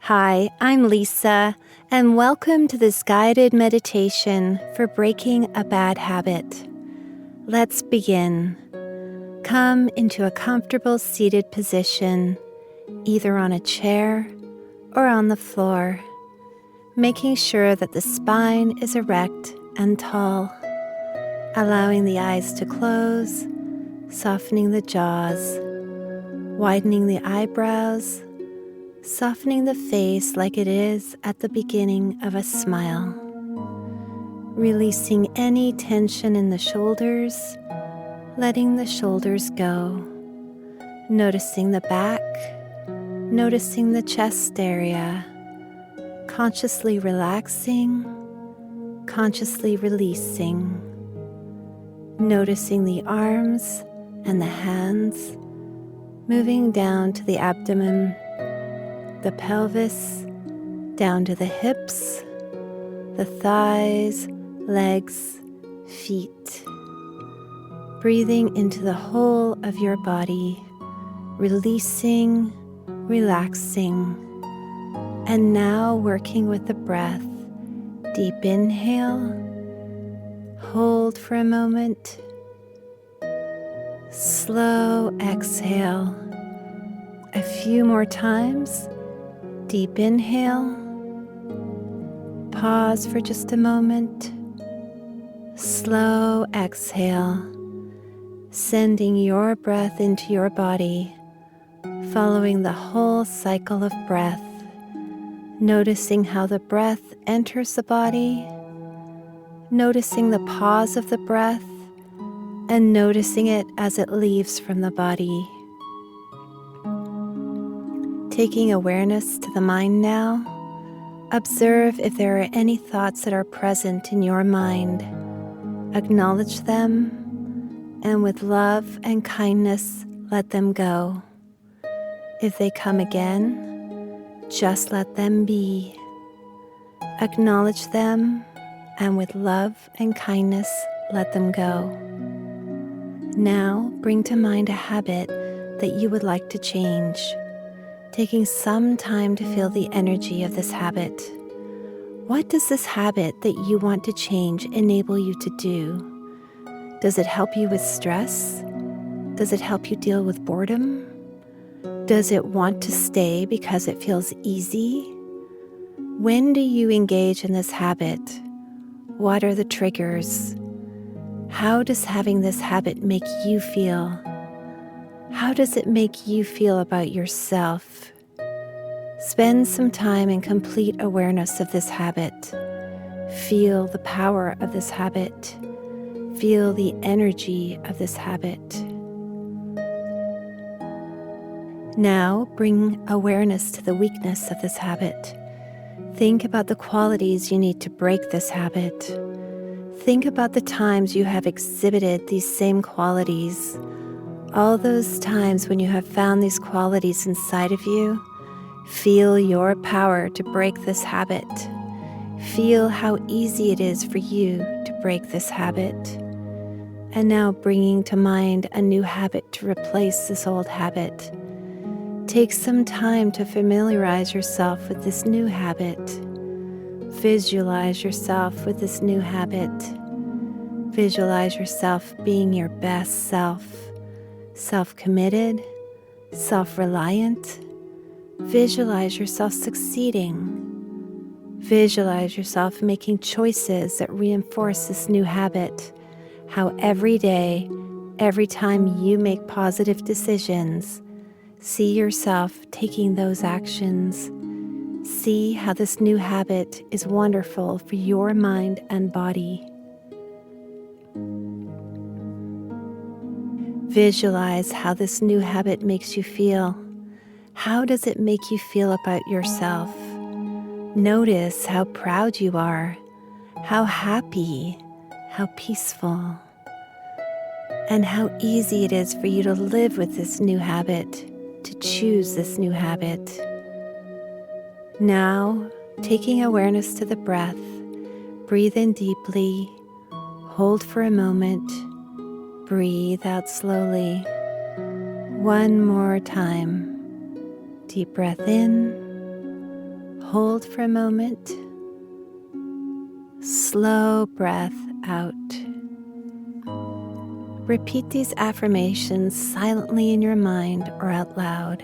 Hi, I'm Lisa, and welcome to this guided meditation for breaking a bad habit. Let's begin. Come into a comfortable seated position, either on a chair or on the floor, making sure that the spine is erect and tall, allowing the eyes to close, softening the jaws, widening the eyebrows, softening the face like it is at the beginning of a smile. Releasing any tension in the shoulders, letting the shoulders go. Noticing the back, noticing the chest area. Consciously relaxing, consciously releasing. Noticing the arms and the hands, moving down to the abdomen, the pelvis, down to the hips, the thighs, legs, feet. Breathing into the whole of your body, releasing, relaxing, and now working with the breath. Deep inhale, hold for a moment, slow exhale. A few more times. Deep inhale, pause for just a moment, slow exhale, sending your breath into your body, following the whole cycle of breath, noticing how the breath enters the body, noticing the pause of the breath, and noticing it as it leaves from the body. Taking awareness to the mind now, observe if there are any thoughts that are present in your mind. Acknowledge them, and with love and kindness, let them go. If they come again, just let them be. Acknowledge them, and with love and kindness, let them go. Now, bring to mind a habit that you would like to change. Taking some time to feel the energy of this habit. What does this habit that you want to change enable you to do? Does it help you with stress? Does it help you deal with boredom? Does it want to stay because it feels easy? When do you engage in this habit? What are the triggers? How does having this habit make you feel? How does it make you feel about yourself? Spend some time in complete awareness of this habit. Feel the power of this habit. Feel the energy of this habit. Now bring awareness to the weakness of this habit. Think about the qualities you need to break this habit. Think about the times you have exhibited these same qualities. All those times when you have found these qualities inside of you, feel your power to break this habit. Feel how easy it is for you to break this habit. And now bringing to mind a new habit to replace this old habit. Take some time to familiarize yourself with this new habit. Visualize yourself with this new habit. Visualize yourself being your best self. Self-committed, self-reliant. Visualize yourself succeeding. Visualize yourself making choices that reinforce this new habit. How every day, every time you make positive decisions, see yourself taking those actions. See how this new habit is wonderful for your mind and body. Visualize how this new habit makes you feel. How does it make you feel about yourself? Notice how proud you are, how happy, how peaceful, and how easy it is for you to live with this new habit, to choose this new habit. Now, taking awareness to the breath, breathe in deeply, hold for a moment, breathe out slowly. One more time. Deep breath in, Hold for a moment. Slow breath out. Repeat these affirmations silently in your mind or out loud.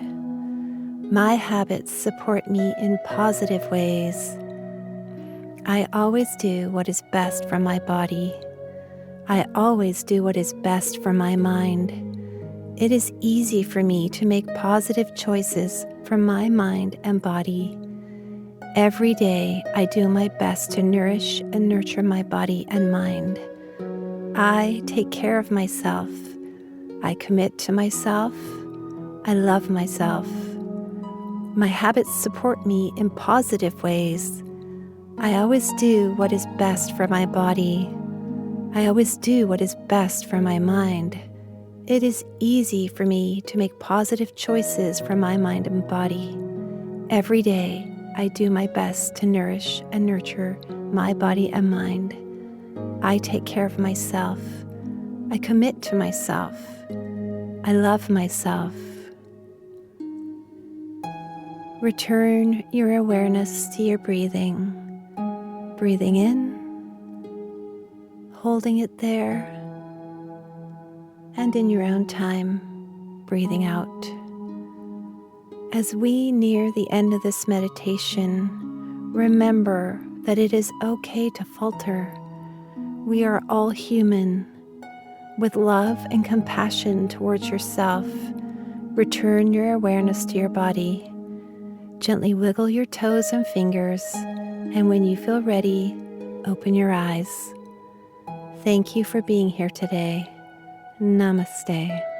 My habits support me in positive ways. I always do what is best for my body. I always do what is best for my mind. It is easy for me to make positive choices for my mind and body. Every day, I do my best to nourish and nurture my body and mind. I take care of myself. I commit to myself. I love myself. My habits support me in positive ways. I always do what is best for my body. I always do what is best for my mind. It is easy for me to make positive choices for my mind and body. Every day, I do my best to nourish and nurture my body and mind. I take care of myself. I commit to myself. I love myself. Return your awareness to your breathing. Breathing in, holding it there, and in your own time, breathing out. As we near the end of this meditation, remember that it is okay to falter. We are all human. With love and compassion towards yourself, return your awareness to your body. Gently wiggle your toes and fingers, and when you feel ready, open your eyes. Thank you for being here today. Namaste.